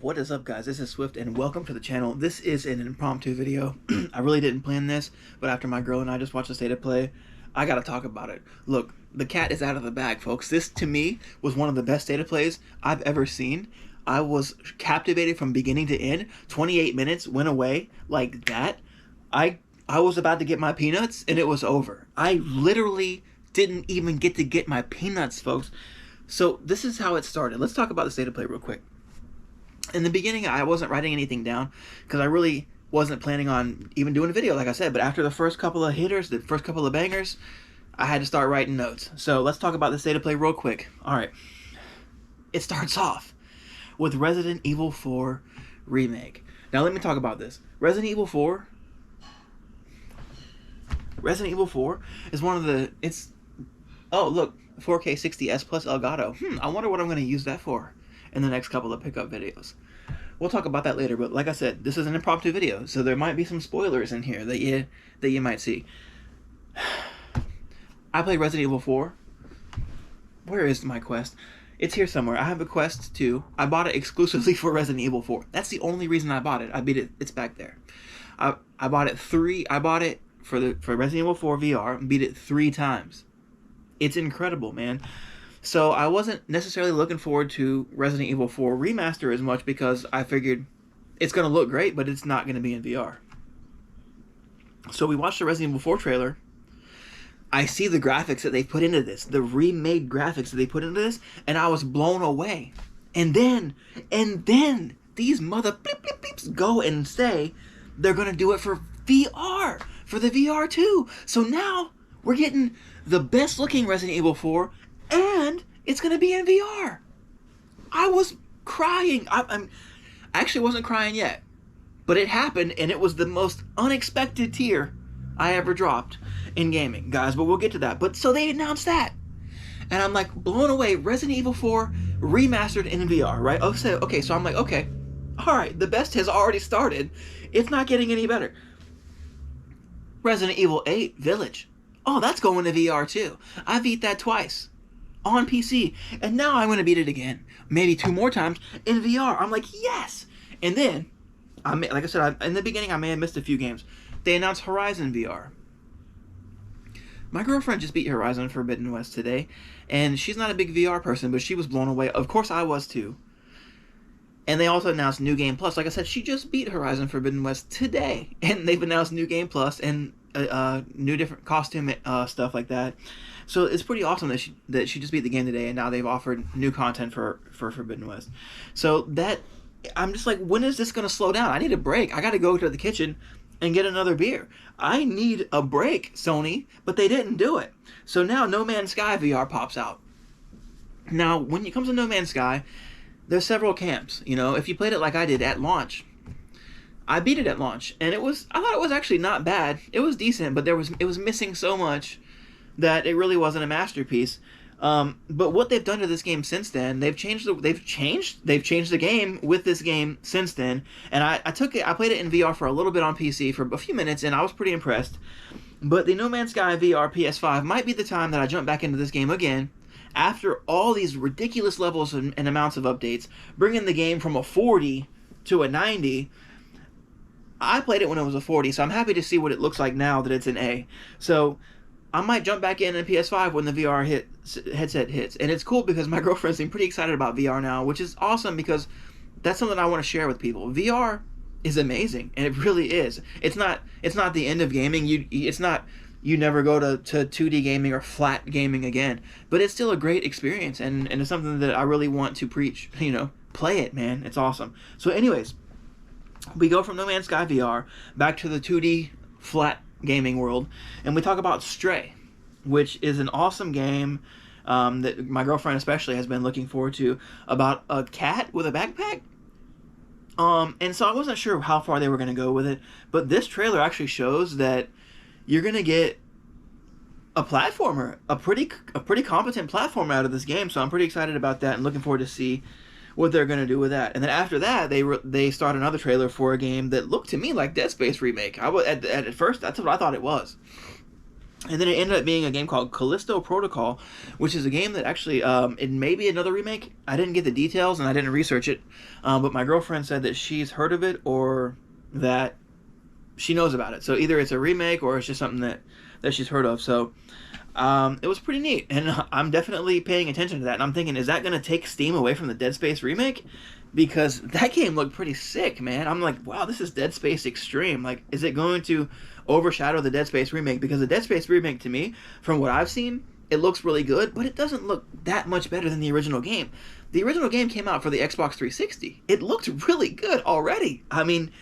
What is up, guys? This is Swift and welcome to the channel. This is an impromptu video. I really didn't plan this, but after my girl and I just watched the state of play, I gotta talk about it. Look, the cat is out of the bag, folks. This, to me, was one of the best state of plays I've ever seen. I was captivated from beginning to end. 28 minutes went away like that. I was about to get my peanuts and it was over. I literally didn't even get my peanuts, folks. So this is how it started. Let's talk about the state of play real quick. In the beginning, I wasn't writing anything down because I really wasn't planning on even doing a video, like I said. But after the first couple of hitters, the first couple of bangers, I had to start writing notes. So let's talk about the state of play real quick. All right. It starts off with Resident Evil 4 Remake. Now let me talk about this. Resident Evil 4 is one of the... Oh, look. 4K 60S plus Elgato. I wonder what I'm going to use that for in the next couple of pickup videos. We'll talk about that later, but like I said, this is an impromptu video, so there might be some spoilers in here that you might see. I played Resident Evil 4. Where is my quest? It's here somewhere. I have a quest too. I bought it exclusively for Resident Evil 4. That's the only reason I bought it. I beat it. It's back there. I bought it for Resident Evil 4 VR and beat it 3 times. It's incredible, man. So I wasn't necessarily looking forward to Resident Evil 4 Remaster as much because I figured it's going to look great, but it's not going to be in VR. So we watched the Resident Evil 4 trailer. I see the graphics that they put into this, the remade graphics that they put into this, and I was blown away. And then these mother bleep bleep bleeps go and say they're going to do it for VR, for the VR too. So now we're getting the best looking Resident Evil 4 and it's going to be in VR. I was crying. I actually wasn't crying yet, but it happened, and it was the most unexpected tear I ever dropped in gaming, guys. But we'll get to that. But so they announced that, and I'm like blown away. Resident Evil 4 remastered in VR, right? Okay, so I'm like, okay, all right, the best has already started. It's not getting any better. Resident Evil 8 Village. Oh, that's going to VR too. I beat that twice on PC, and now I'm going to beat it again, maybe 2 more times in VR. I'm like, yes. And then, like I said, in the beginning, I may have missed a few games. They announced Horizon VR. My girlfriend just beat Horizon Forbidden West today, and she's not a big VR person, but she was blown away. Of course, I was too. And they also announced New Game Plus. Like I said, she just beat Horizon Forbidden West today, and they've announced New Game Plus and new different costume stuff like that. So it's pretty awesome that she just beat the game today, and now they've offered new content for Forbidden West. So that, I'm just like, when is this going to slow down? I need a break. I got to go to the kitchen and get another beer. I need a break, Sony, but they didn't do it. So now No Man's Sky VR pops out. Now, when it comes to No Man's Sky, there's several camps. You know, if you played it like I did at launch, I beat it at launch, and I thought it was actually not bad. It was decent, but it was missing so much that it really wasn't a masterpiece. But what they've done to this game since then, they've changed the game with this game since then. And I played it in VR for a little bit on PC for a few minutes, and I was pretty impressed. But the No Man's Sky VR PS5 might be the time that I jump back into this game again after all these ridiculous levels and amounts of updates, bringing the game from a 40 to a 90. I played it when it was a 40, so I'm happy to see what it looks like now that it's an A. So I might jump back in PS5 when the VR headset hits. And it's cool because my girlfriend seemed pretty excited about VR now, which is awesome because that's something I want to share with people. VR is amazing, and it really is. It's not the end of gaming. You never go to 2D gaming or flat gaming again, but it's still a great experience, and it's something that I really want to preach. You know, play it, man. It's awesome. So anyways, we go from No Man's Sky VR back to the 2D flat gaming world, and we talk about Stray, which is an awesome game that my girlfriend especially has been looking forward to, about a cat with a backpack. And so I wasn't sure how far they were going to go with it, but this trailer actually shows that you're going to get a platformer, a pretty competent platformer out of this game. So I'm pretty excited about that and looking forward to see what they're going to do with that. And then after that, they start another trailer for a game that looked to me like Dead Space remake. At first, that's what I thought it was. And then it ended up being a game called Callisto Protocol, which is a game that actually, it may be another remake. I didn't get the details and I didn't research it, but my girlfriend said that she's heard of it or that she knows about it. So either it's a remake or it's just something that she's heard of. So it was pretty neat, and I'm definitely paying attention to that. And I'm thinking, is that going to take steam away from the Dead Space remake? Because that game looked pretty sick, man. I'm like, wow, this is Dead Space Extreme. Like, is it going to overshadow the Dead Space remake? Because the Dead Space remake, to me, from what I've seen, it looks really good, but it doesn't look that much better than the original game. The original game came out for the Xbox 360. It looked really good already. I mean,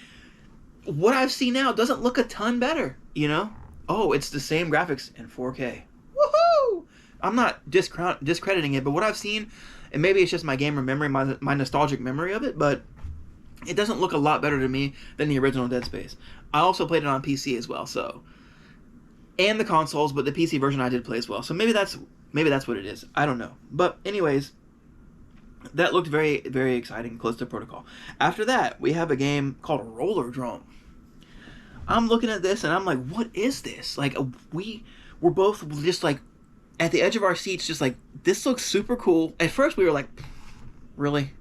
what I've seen now doesn't look a ton better, you know? Oh, it's the same graphics in 4K. Woohoo! I'm not discrediting it, but what I've seen, and maybe it's just my gamer memory, my nostalgic memory of it, but it doesn't look a lot better to me than the original Dead Space. I also played it on PC as well, so, and the consoles, but the PC version I did play as well. So maybe that's what it is. I don't know. But anyways, that looked very, very exciting, Callisto Protocol. After that, we have a game called Rollerdrome. I'm looking at this and I'm like, what is this? Like, we're both just like at the edge of our seats, just like, this looks super cool. At first we were like, really?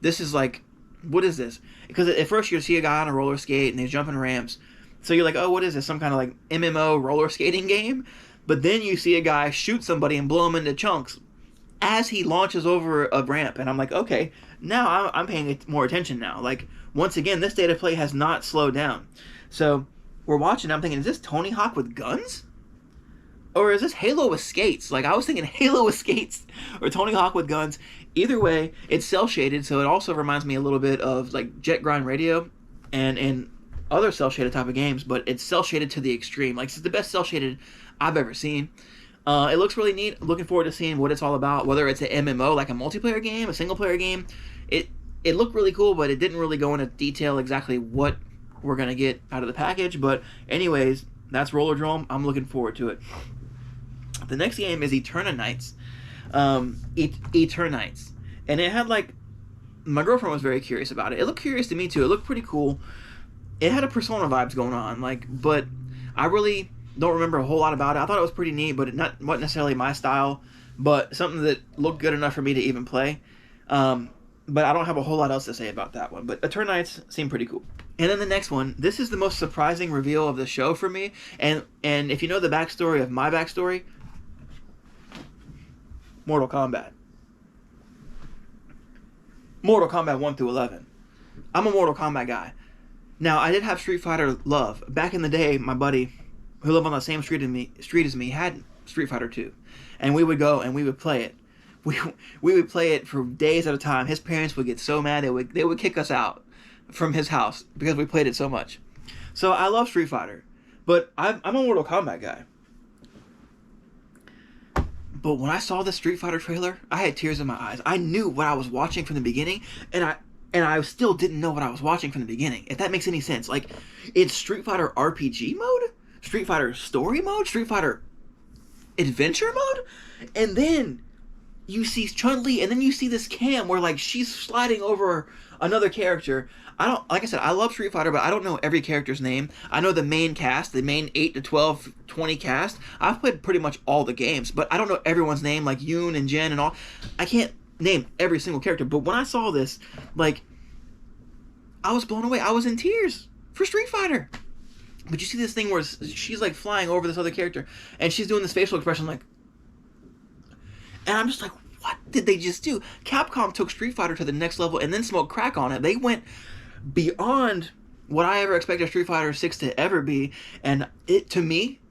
This is like, what is this? Because at first you see a guy on a roller skate and he's jumping ramps. So you're like, oh, what is this? Some kind of like MMO roller skating game? But then you see a guy shoot somebody and blow him into chunks as he launches over a ramp. And I'm like, okay, now I'm paying more attention now. Like, once again, this state of play has not slowed down. So we're watching, I'm thinking, is this Tony Hawk with guns? Or is this Halo with skates? Like, I was thinking Halo with skates or Tony Hawk with guns. Either way, it's cel-shaded, so it also reminds me a little bit of, like, Jet Grind Radio and other cel-shaded type of games, but it's cel-shaded to the extreme. Like, it's the best cel-shaded I've ever seen. It looks really neat. Looking forward to seeing what it's all about, whether it's an MMO, like a multiplayer game, a single-player game. It looked really cool, but it didn't really go into detail exactly what we're going to get out of the package. But anyways, that's Rollerdrome. I'm looking forward to it. The next game is Eternights. Eternights. And it had, like, my girlfriend was very curious about it. It looked curious to me too. It looked pretty cool. It had a Persona vibes going on, like, but I really don't remember a whole lot about it. I thought it was pretty neat, but it wasn't necessarily my style, but something that looked good enough for me to even play. But I don't have a whole lot else to say about that one. But Eternights seemed pretty cool. And then the next one, this is the most surprising reveal of the show for me. And if you know the backstory of my backstory, Mortal Kombat. Mortal Kombat 1 through 11. I'm a Mortal Kombat guy. Now, I did have Street Fighter love. Back in the day, my buddy, who lived on the same street as me, had Street Fighter 2. And we would go and we would play it. We would play it for days at a time. His parents would get so mad, they would kick us out from his house because we played it so much. So I love Street Fighter. But I'm a Mortal Kombat guy. But when I saw the Street Fighter trailer, I had tears in my eyes. I knew what I was watching from the beginning, and I still didn't know what I was watching from the beginning, if that makes any sense. Like, it's Street Fighter RPG mode, Street Fighter story mode, Street Fighter adventure mode, and then you see Chun-Li, and then you see this cam where, like, she's sliding over another character. Like I said, I love Street Fighter, but I don't know every character's name. I know the main cast, the main 8 to 12, 20 cast. I've played pretty much all the games, but I don't know everyone's name, like Yoon and Jen and all. I can't name every single character, but when I saw this, like, I was blown away. I was in tears for Street Fighter. But you see this thing where she's, like, flying over this other character, and she's doing this facial expression, like, and I'm just like, what did they just do? Capcom took Street Fighter to the next level and then smoked crack on it. They went beyond what I ever expected Street Fighter 6 to ever be. And it, to me,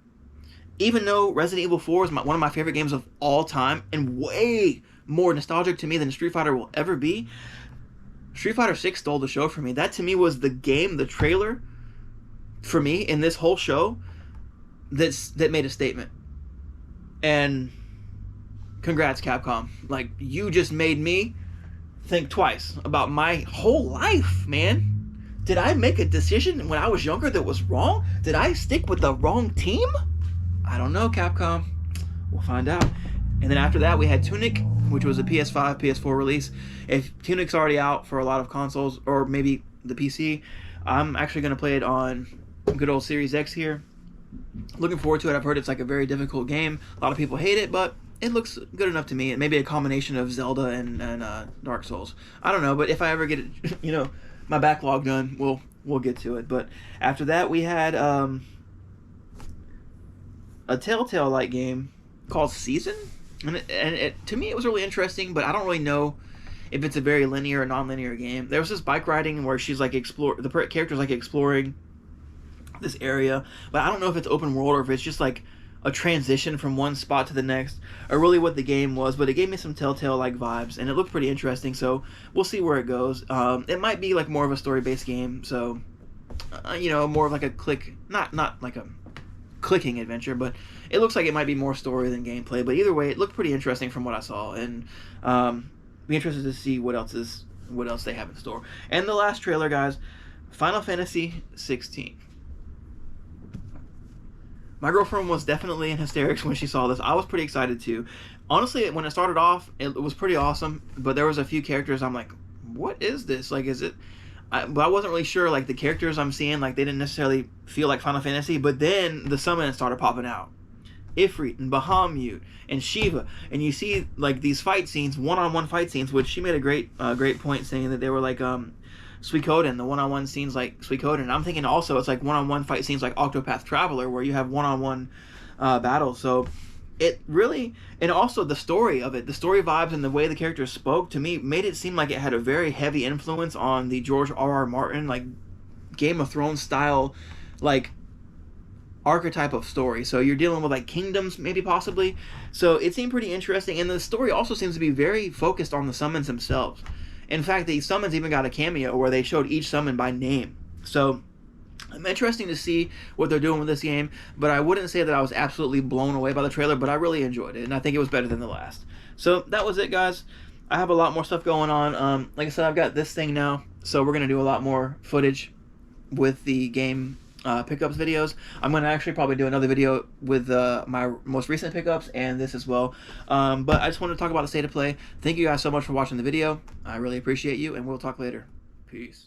even though Resident Evil 4 is one of my favorite games of all time and way more nostalgic to me than Street Fighter will ever be, Street Fighter 6 stole the show for me. That, to me, was the game, the trailer, for me, in this whole show, that made a statement. And congrats, Capcom. Like, you just made me think twice about my whole life, man. Did I make a decision when I was younger that was wrong? Did I stick with the wrong team? I don't know, Capcom. We'll find out. And then after that, we had Tunic, which was a PS5, PS4 release. If Tunic's already out for a lot of consoles, or maybe the PC, I'm actually going to play it on good old Series X here. Looking forward to it. I've heard it's like a very difficult game. A lot of people hate it, but it looks good enough to me. It may be a combination of Zelda and Dark Souls. I don't know, but if I ever get it, my backlog done, we'll get to it. But after that, we had a Telltale-like game called Season, and it to me it was really interesting, but I don't really know if it's a very linear or non-linear game. There was this bike riding where she's like the character's like exploring this area, but I don't know if it's open world or if it's just like a transition from one spot to the next, or really what the game was. But it gave me some Telltale like vibes, and it looked pretty interesting. So we'll see where it goes. It might be like more of a story-based game, so more of like a not like a clicking adventure, but it looks like it might be more story than gameplay. But either way, it looked pretty interesting from what I saw, and be interested to see what else they have in store. And the last trailer, guys, Final Fantasy 16. My girlfriend was definitely in hysterics when she saw this. I was pretty excited too. Honestly, when it started off, it was pretty awesome, but there was a few characters I'm like, what is this? Like, is it... but I wasn't really sure, like, the characters I'm seeing, like, they didn't necessarily feel like Final Fantasy, but then the summons started popping out. Ifrit and Bahamut and Shiva, and you see, like, these fight scenes, one-on-one fight scenes, which she made a great point saying that they were like, Suikoden, the one-on-one scenes like Suikoden. And I'm thinking also it's like one-on-one fight scenes like Octopath Traveler, where you have one-on-one battles. So it really, and also the story of it, the story vibes and the way the characters spoke to me made it seem like it had a very heavy influence on the George R.R. Martin, like Game of Thrones style, like archetype of story. So you're dealing with like kingdoms, maybe possibly. So it seemed pretty interesting, and the story also seems to be very focused on the summons themselves. In fact, the summons even got a cameo where they showed each summon by name. So, it's interesting to see what they're doing with this game, but I wouldn't say that I was absolutely blown away by the trailer, but I really enjoyed it, and I think it was better than the last. So, that was it, guys. I have a lot more stuff going on. Like I said, I've got this thing now, so we're going to do a lot more footage with the game pickups videos. I'm going to actually probably do another video with my most recent pickups and this as well. But I just wanted to talk about the state of play. Thank you guys so much for watching the video. I really appreciate you, and we'll talk later. Peace.